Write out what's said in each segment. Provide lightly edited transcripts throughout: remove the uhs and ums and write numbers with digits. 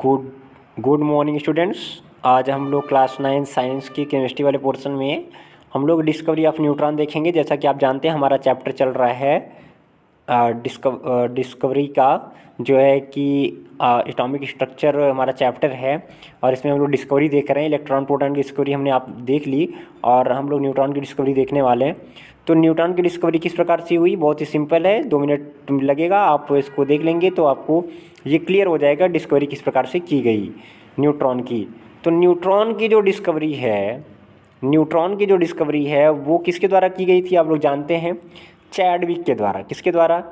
Good good morning students. आज हम लोग क्लास 9 साइंस की केमिस्ट्री वाले पोर्शन में हम लोग डिस्कवरी ऑफ न्यूट्रॉन देखेंगे। जैसा कि आप जानते हैं हमारा चैप्टर चल रहा है डिस्कवरी का, जो है कि एटॉमिक स्ट्रक्चर हमारा चैप्टर है और इसमें हम लोग डिस्कवरी देख रहे हैं। इलेक्ट्रॉन प्रोटॉन की डिस्कवरी हमने आप देख ली और हम लोग न्यूट्रॉन की डिस्कवरी देखने वाले हैं। तो न्यूट्रॉन की डिस्कवरी किस प्रकार से हुई, बहुत ही सिंपल है, 2 मिनट लगेगा, आप इसको देख लेंगे तो आपको ये क्लियर हो जाएगा डिस्कवरी किस प्रकार से की गई न्यूट्रॉन की। तो न्यूट्रॉन की जो डिस्कवरी है वो किसके द्वारा की गई थी, आप लोग जानते हैं, चैडविक के द्वारा। किसके द्वारा?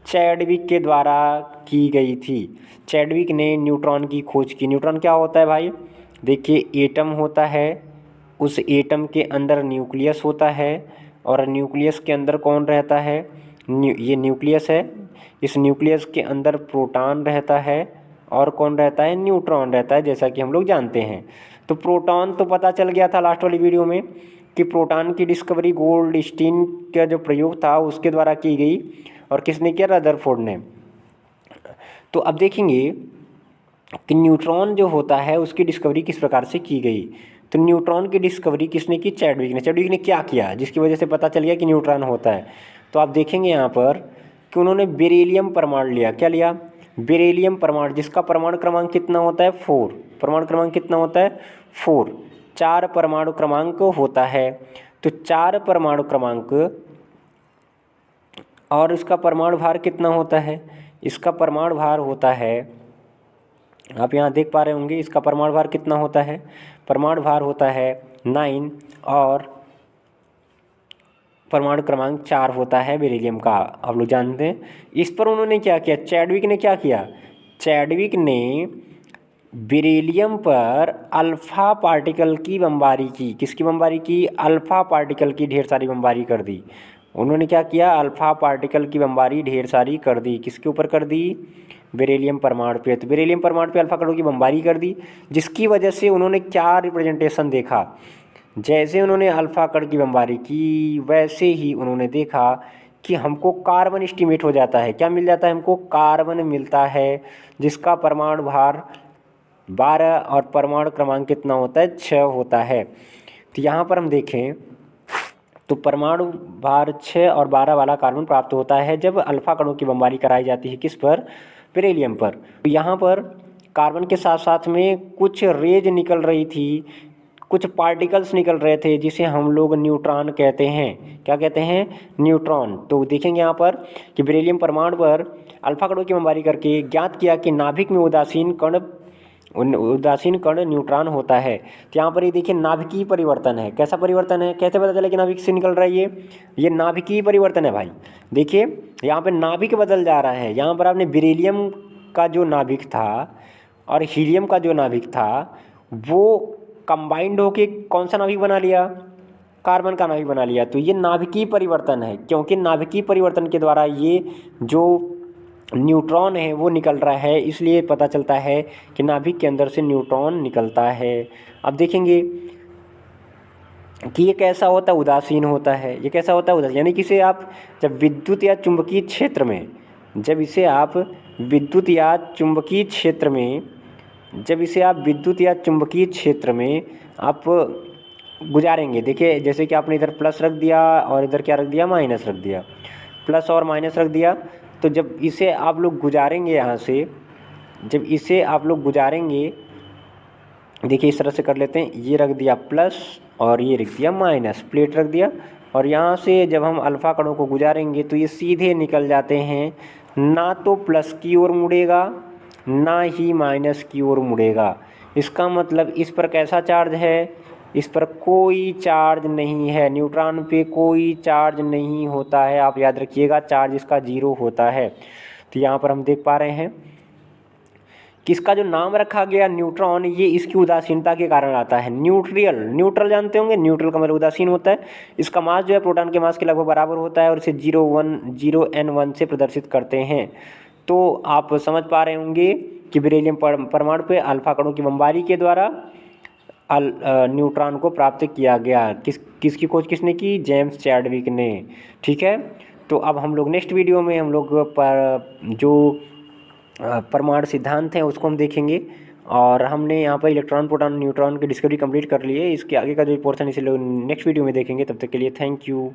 चैडविक के द्वारा की गई थी। चैडविक ने न्यूट्रॉन की खोज की। न्यूट्रॉन क्या होता है भाई? देखिए, एटम होता है, उस एटम के अंदर न्यूक्लियस होता है और न्यूक्लियस के अंदर कौन रहता है? ये न्यूक्लियस है, इस न्यूक्लियस के अंदर प्रोटॉन रहता है और कौन रहता है? न्यूट्रॉन रहता है, जैसा कि हम लोग जानते हैं। तो प्रोटॉन तो पता चल गया था लास्ट वाली वीडियो में कि प्रोटॉन की डिस्कवरी गोल्डस्टीन का जो प्रयोग था उसके द्वारा की गई और किसने किया? रदरफोर्ड ने। तो अब देखेंगे कि न्यूट्रॉन जो होता है उसकी डिस्कवरी किस प्रकार से की गई। तो न्यूट्रॉन की डिस्कवरी किसने की? चैडविक ने। चैडविक ने क्या किया जिसकी वजह से पता चल गया कि न्यूट्रॉन होता है? तो आप देखेंगे यहाँ पर कि उन्होंने बेरिलियम परमाणु लिया। क्या लिया? बेरिलियम परमाणु, जिसका परमाणु क्रमांक कितना होता है? 4। परमाणु क्रमांक कितना होता है? 4। 4 परमाणु क्रमांक होता है। तो 4 परमाणु क्रमांक और इसका परमाणु भार कितना होता है? इसका परमाणु भार होता है, आप यहाँ देख पा रहे होंगे, इसका परमाणु भार कितना होता है? परमाणु भार होता है 9 और परमाणु क्रमांक 4 होता है बेरिलियम का, आप लोग जानते हैं। इस पर उन्होंने क्या किया? चैडविक ने क्या किया? चैडविक ने बेरिलियम पर अल्फ़ा पार्टिकल की बमबारी की। किसकी बमबारी की? अल्फ़ा पार्टिकल की ढेर सारी बमबारी कर दी। उन्होंने क्या किया? अल्फ़ा पार्टिकल की बमबारी ढेर सारी कर दी। किसके ऊपर कर दी? बेरिलियम परमाणु पे। तो बेरिलियम परमाणु पे अल्फ़ा कणों की बमबारी कर दी, जिसकी वजह से उन्होंने क्या रिप्रेजेंटेशन देखा? जैसे उन्होंने अल्फ़ा कण की बमबारी की वैसे ही उन्होंने देखा कि हमको कार्बन एस्टीमेट हो जाता है। क्या मिल जाता है हमको? कार्बन मिलता है, जिसका परमाणु भार 12 और परमाणु क्रमांक कितना होता है? 6 होता है। तो यहाँ पर हम देखें तो परमाणु भार 6 और 12 वाला कार्बन प्राप्त होता है जब अल्फ़ा कणों की बमबारी कराई जाती है। किस पर? बेरिलियम पर। तो यहाँ पर कार्बन के साथ साथ में कुछ रेज निकल रही थी, कुछ पार्टिकल्स निकल रहे थे, जिसे हम लोग न्यूट्रॉन कहते हैं। क्या कहते हैं? न्यूट्रॉन। तो देखेंगे यहाँ पर कि बेरिलियम परमाणु पर अल्फ़ा कणों की बमबारी करके ज्ञात किया कि नाभिक में उदासीन कण न्यूट्रॉन होता है। तो यहाँ पर ये देखिए नाभिकीय परिवर्तन है। कैसा परिवर्तन है? कैसे पता चला कि नाभिक से निकल रहा है? ये नाभिकीय परिवर्तन है भाई। देखिए यहाँ पे नाभिक बदल जा रहा है। यहाँ पर आपने बेरिलियम का जो नाभिक था और हीलियम का जो नाभिक था वो कंबाइंड होके कौन सा नाभिक बना लिया? कार्बन का नाभिक बना लिया। तो ये नाभिकीय परिवर्तन है, क्योंकि नाभिकीय परिवर्तन के द्वारा ये जो न्यूट्रॉन है वो निकल रहा है, इसलिए पता चलता है कि नाभिक के अंदर से न्यूट्रॉन निकलता है। अब देखेंगे कि ये कैसा होता है? उदासीन होता है। ये कैसा होता है? उदासीन, यानी कि इसे आप जब विद्युत या चुंबकीय क्षेत्र में जब इसे आप विद्युत या चुंबकीय क्षेत्र में आप गुजारेंगे। देखिए जैसे कि आपने इधर प्लस रख दिया और इधर क्या रख दिया? माइनस रख दिया, प्लस और माइनस रख दिया। तो जब इसे आप लोग गुजारेंगे यहाँ से, जब इसे आप लोग गुजारेंगे, देखिए इस तरह से कर लेते हैं, ये रख दिया प्लस और ये रख दिया माइनस, प्लेट रख दिया, और यहाँ से जब हम अल्फ़ा कणों को गुजारेंगे तो ये सीधे निकल जाते हैं, ना तो प्लस की ओर मुड़ेगा ना ही माइनस की ओर मुड़ेगा। इसका मतलब इस पर कैसा चार्ज है? इस पर कोई चार्ज नहीं है। न्यूट्रॉन पे कोई चार्ज नहीं होता है, आप याद रखिएगा, चार्ज इसका 0 होता है। तो यहाँ पर हम देख पा रहे हैं कि इसका जो नाम रखा गया न्यूट्रॉन, ये इसकी उदासीनता के कारण आता है। न्यूट्रल जानते होंगे, न्यूट्रल का मतलब उदासीन होता है। इसका मास जो है प्रोटॉन के मास के लगभग बराबर होता है और इसे 0n1 से प्रदर्शित करते हैं। तो आप समझ पा रहे होंगे कि बेरिलियम परमाणु पे अल्फ़ा कणों की बमबारी के द्वारा न्यूट्रॉन को प्राप्त किया गया। किसकी खोज किसने की? जेम्स चैडविक ने। ठीक है, तो अब हम लोग नेक्स्ट वीडियो में हम लोग पर जो परमाणु सिद्धांत है उसको हम देखेंगे और हमने यहाँ पर इलेक्ट्रॉन प्रोटॉन न्यूट्रॉन की डिस्कवरी कंप्लीट कर ली है। इसके आगे का जो पोर्शन इसे लोग नेक्स्ट वीडियो में देखेंगे। तब तक के लिए थैंक यू।